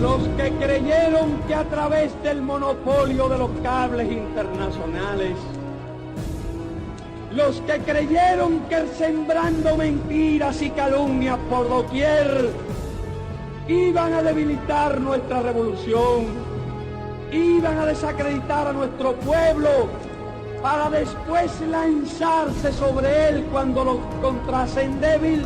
Los que creyeron que a través del monopolio de los cables internacionales, los que creyeron que sembrando mentiras y calumnias por doquier iban a debilitar nuestra revolución, iban a desacreditar a nuestro pueblo para después lanzarse sobre él cuando lo encontrasen débil,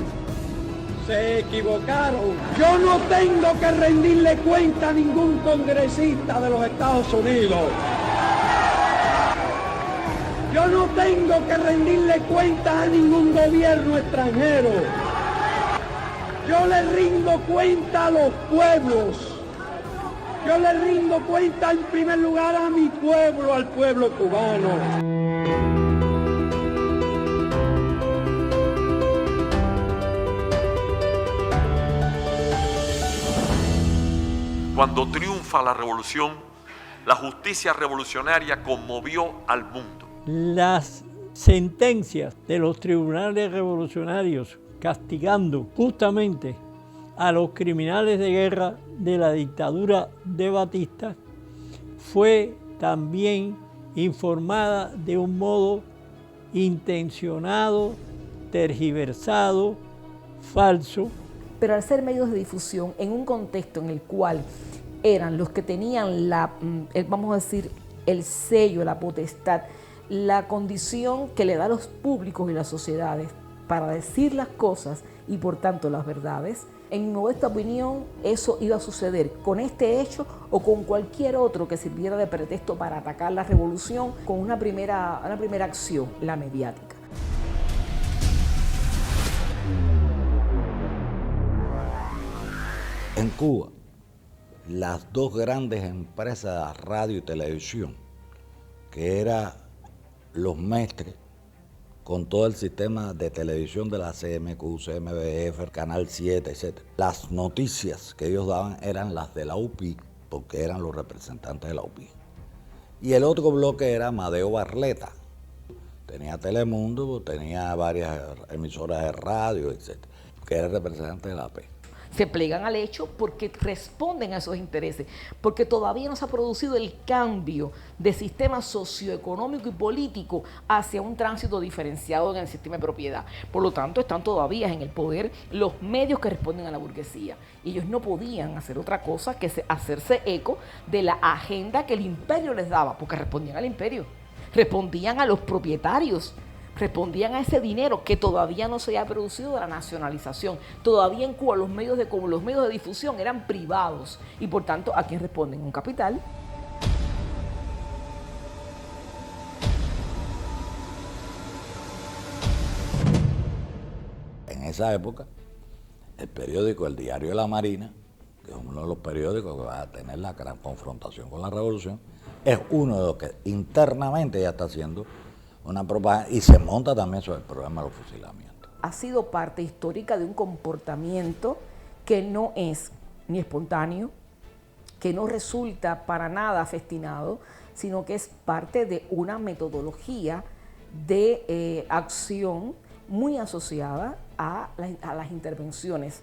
se equivocaron. Yo no tengo que rendirle cuenta a ningún congresista de los Estados Unidos. Yo no tengo que rendirle cuenta a ningún gobierno extranjero. Yo le rindo cuenta a los pueblos. Yo le rindo cuenta en primer lugar a mi pueblo, al pueblo cubano. Cuando triunfa la revolución, la justicia revolucionaria conmovió al mundo. Las sentencias de los tribunales revolucionarios castigando justamente a los criminales de guerra de la dictadura de Batista fue también informada de un modo intencionado, tergiversado, falso. Pero al ser medios de difusión en un contexto en el cual eran los que tenían vamos a decir, el sello, la potestad, la condición que le da a los públicos y las sociedades para decir las cosas y por tanto las verdades, en mi modesta opinión eso iba a suceder con este hecho o con cualquier otro que sirviera de pretexto para atacar la revolución con una primera acción, la mediática. En Cuba, las dos grandes empresas de radio y televisión, que eran los Mestres, con todo el sistema de televisión de la CMQ, CMBF, Canal 7, etc. Las noticias que ellos daban eran las de la UPI, porque eran los representantes de la UPI. Y el otro bloque era Amadeo Barleta. Tenía Telemundo, tenía varias emisoras de radio, etc., que era el representante de la AP. Se plegan al hecho porque responden a esos intereses, porque todavía no se ha producido el cambio de sistema socioeconómico y político hacia un tránsito diferenciado en el sistema de propiedad. Por lo tanto, están todavía en el poder los medios que responden a la burguesía. Y ellos no podían hacer otra cosa que hacerse eco de la agenda que el imperio les daba, porque respondían al imperio, respondían a los propietarios, respondían a ese dinero que todavía no se había producido de la nacionalización. Todavía en Cuba los medios de difusión eran privados y por tanto, ¿a quién responden? Un capital. En esa época, el periódico El Diario de la Marina, que es uno de los periódicos que va a tener la gran confrontación con la revolución, es uno de los que internamente ya está haciendo una propaganda y se monta también sobre el problema de los fusilamientos. Ha sido parte histórica de un comportamiento que no es ni espontáneo, que no resulta para nada festinado, sino que es parte de una metodología de acción muy asociada a las intervenciones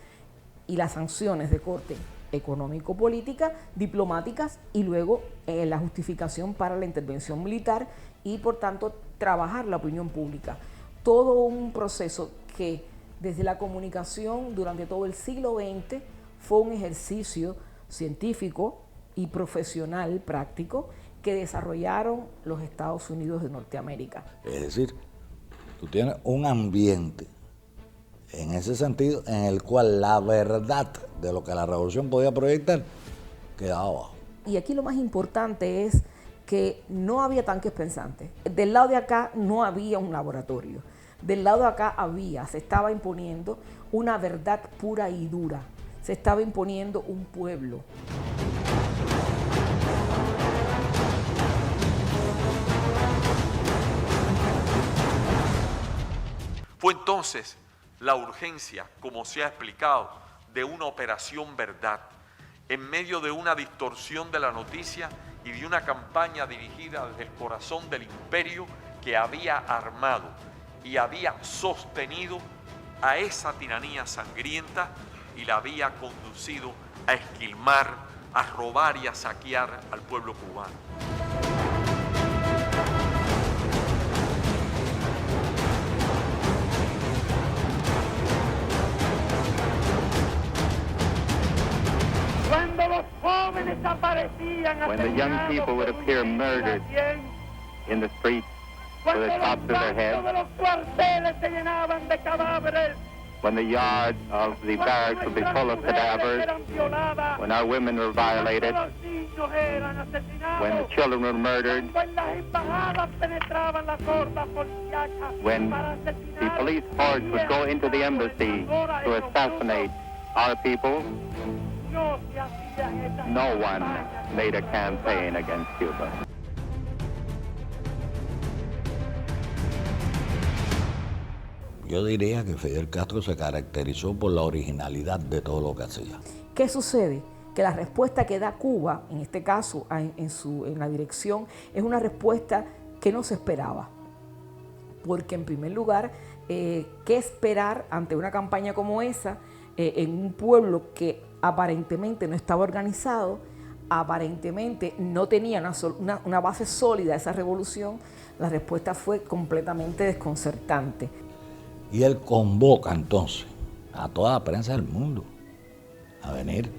y las sanciones de corte económico-política, diplomáticas y luego la justificación para la intervención militar y por tanto trabajar la opinión pública. Todo un proceso que desde la comunicación durante todo el siglo XX fue un ejercicio científico y profesional práctico que desarrollaron los Estados Unidos de Norteamérica. Es decir, tú tienes un ambiente en ese sentido en el cual la verdad de lo que la revolución podía proyectar quedaba abajo. Y aquí lo más importante es que no había tanques pensantes. Del lado de acá no había un laboratorio. Del lado de acá se estaba imponiendo una verdad pura y dura. Se estaba imponiendo un pueblo. Fue entonces la urgencia, como se ha explicado, de una operación verdad, en medio de una distorsión de la noticia y de una campaña dirigida desde el corazón del imperio que había armado y había sostenido a esa tiranía sangrienta y la había conducido a esquilmar a robar y a saquear al pueblo cubano. Cuando los jóvenes aparecían When the young people would appear murdered in the streets with the tops of their heads, de los cuarteles se llenaban de cadáveres, when the yards of the barracks would be full of cadavers, eran violadas, when our women were violated, los niños eran asesinados, when the children were murdered, cuando en las embajadas penetraban las hordas policíacas when para the asesinar police force would go into the embassy to assassinate our people, no se hacían esas no one campañas. made a campaign against Cuba. Yo diría que Fidel Castro se caracterizó por la originalidad de todo lo que hacía. ¿Qué sucede? Que la respuesta que da Cuba, en este caso en la dirección, es una respuesta que no se esperaba. Porque en primer lugar, ¿qué esperar ante una campaña como esa en un pueblo que aparentemente no estaba organizado, aparentemente no tenía una base sólida esa revolución? La respuesta fue completamente desconcertante. Y él convoca entonces a toda la prensa del mundo a venir.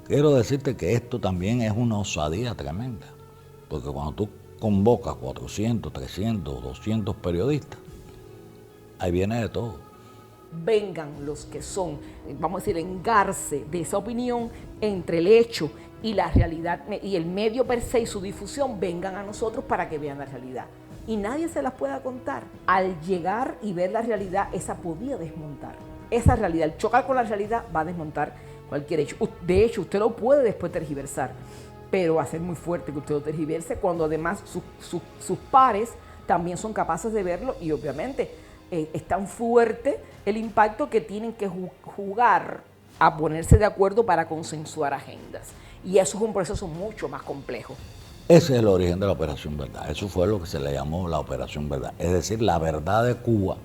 Quiero decirte que esto también es una osadía tremenda, porque cuando tú convocas 400, 300, 200 periodistas, ahí viene de todo. Vengan los que son, vamos a decir, engarce de esa opinión entre el hecho y la realidad y el medio per se y su difusión, vengan a nosotros para que vean la realidad. Y nadie se las pueda contar. Al llegar y ver la realidad, esa podía desmontar. Esa realidad, el chocar con la realidad va a desmontar cualquier hecho. De hecho, usted lo puede después tergiversar, pero va a ser muy fuerte que usted lo tergiverse cuando además sus pares también son capaces de verlo y obviamente es tan fuerte el impacto que tienen que jugar a ponerse de acuerdo para consensuar agendas. Y eso es un proceso mucho más complejo. Ese es el origen de la Operación Verdad. Eso fue lo que se le llamó la Operación Verdad. Es decir, la verdad de Cuba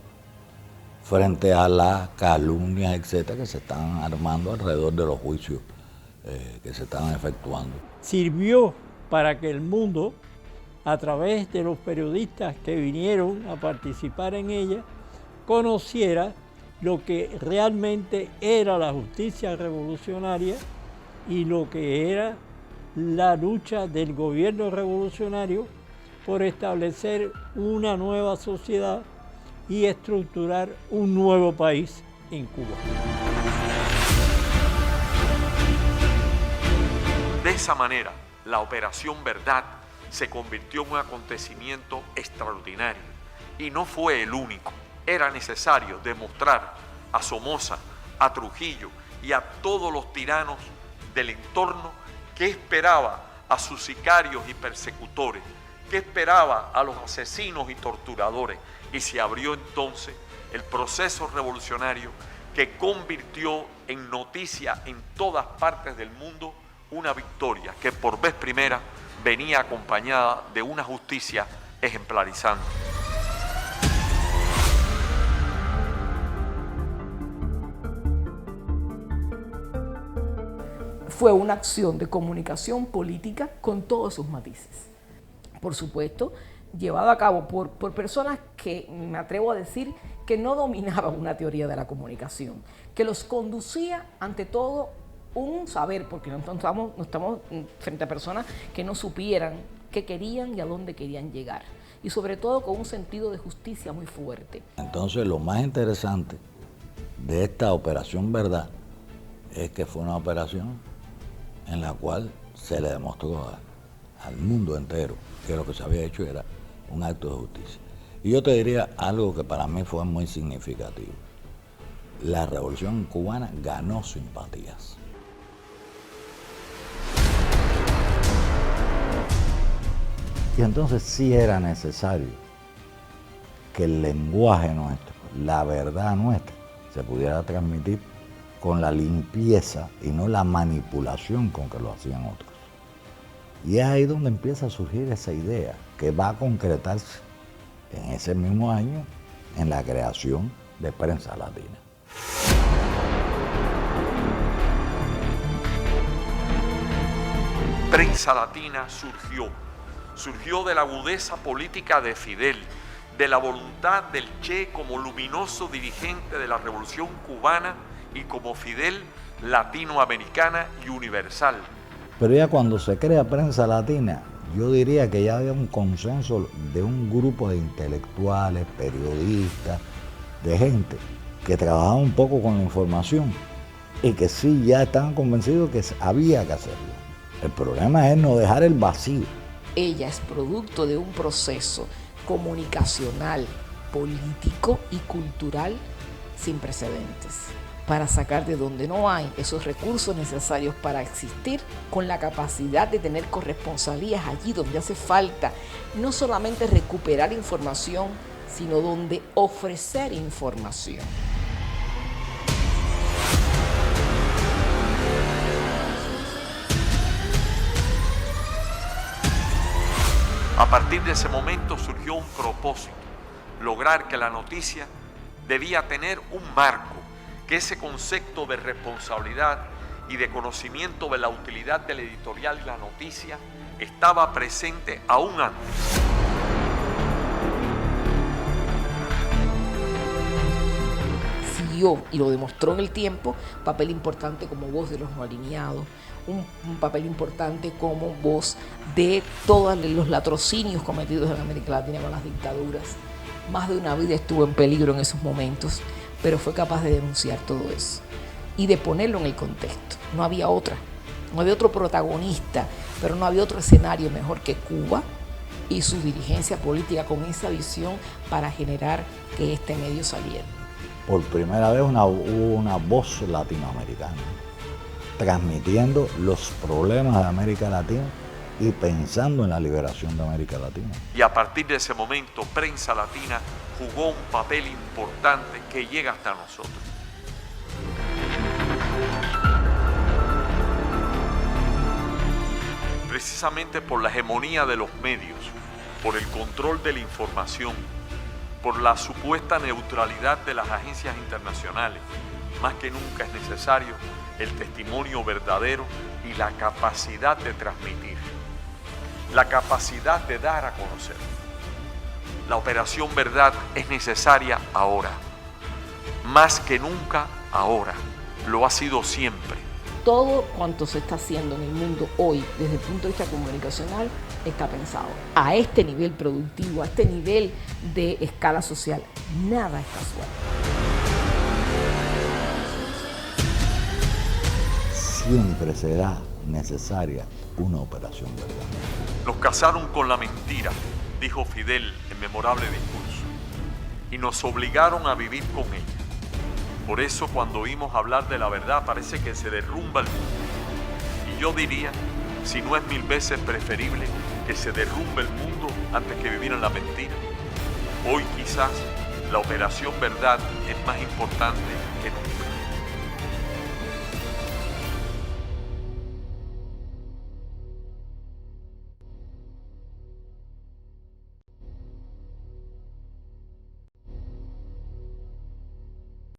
frente a las calumnias, etcétera, que se están armando alrededor de los juicios que se están efectuando. Sirvió para que el mundo, a través de los periodistas que vinieron a participar en ella, conociera lo que realmente era la justicia revolucionaria y lo que era la lucha del gobierno revolucionario por establecer una nueva sociedad y estructurar un nuevo país en Cuba. De esa manera, la Operación Verdad se convirtió en un acontecimiento extraordinario y no fue el único. Era necesario demostrar a Somoza, a Trujillo y a todos los tiranos del entorno qué esperaba a sus sicarios y persecutores, qué esperaba a los asesinos y torturadores. Y se abrió entonces el proceso revolucionario que convirtió en noticia en todas partes del mundo una victoria que por vez primera venía acompañada de una justicia ejemplarizante. Fue una acción de comunicación política con todos sus matices. Por supuesto, llevado a cabo por personas que me atrevo a decir que no dominaban una teoría de la comunicación, que los conducía ante todo un saber, porque no estamos frente a personas que no supieran qué querían y a dónde querían llegar, y sobre todo con un sentido de justicia muy fuerte. Entonces, lo más interesante de esta Operación Verdad es que fue una operación en la cual se le demostró al mundo entero que lo que se había hecho era un acto de justicia. Y yo te diría algo que para mí fue muy significativo. La revolución cubana ganó simpatías. Y entonces sí era necesario que el lenguaje nuestro, la verdad nuestra, se pudiera transmitir con la limpieza y no la manipulación con que lo hacían otros. Y es ahí donde empieza a surgir esa idea que va a concretarse en ese mismo año en la creación de Prensa Latina. Prensa Latina surgió de la agudeza política de Fidel, de la voluntad del Che como luminoso dirigente de la revolución cubana y como Fidel latinoamericana y universal. Pero ya cuando se crea Prensa Latina, yo diría que ya había un consenso de un grupo de intelectuales, periodistas, de gente que trabajaba un poco con la información y que sí ya estaban convencidos que había que hacerlo. El problema es no dejar el vacío. Ella es producto de un proceso comunicacional, político y cultural sin precedentes, para sacar de donde no hay esos recursos necesarios para existir, con la capacidad de tener corresponsalías allí donde hace falta, no solamente recuperar información, sino donde ofrecer información. A partir de ese momento surgió un propósito, lograr que la noticia debía tener un marco, que ese concepto de responsabilidad y de conocimiento de la utilidad del editorial y la noticia estaba presente aún antes. Siguió y lo demostró en el tiempo, papel importante como voz de los no alineados, un papel importante como voz de todos los latrocinios cometidos en América Latina con las dictaduras. Más de una vida estuvo en peligro en esos momentos, pero fue capaz de denunciar todo eso y de ponerlo en el contexto. No había otro protagonista, pero no había otro escenario mejor que Cuba y su dirigencia política con esa visión para generar que este medio saliera. Por primera vez hubo una voz latinoamericana transmitiendo los problemas de América Latina y pensando en la liberación de América Latina. Y a partir de ese momento, Prensa Latina jugó un papel importante que llega hasta nosotros. Precisamente por la hegemonía de los medios, por el control de la información, por la supuesta neutralidad de las agencias internacionales, más que nunca es necesario el testimonio verdadero y la capacidad de transmitir, la capacidad de dar a conocer. La operación Verdad es necesaria ahora, más que nunca ahora, lo ha sido siempre. Todo cuanto se está haciendo en el mundo hoy, desde el punto de vista comunicacional, está pensado. A este nivel productivo, a este nivel de escala social, nada es casual. Siempre será necesaria una operación Verdad. Nos casaron con la mentira, dijo Fidel en memorable discurso, y nos obligaron a vivir con ella. Por eso cuando oímos hablar de la verdad parece que se derrumba el mundo. Y yo diría, si no es 1000 veces preferible que se derrumbe el mundo antes que vivir en la mentira. Hoy quizás la operación Verdad es más importante que nunca.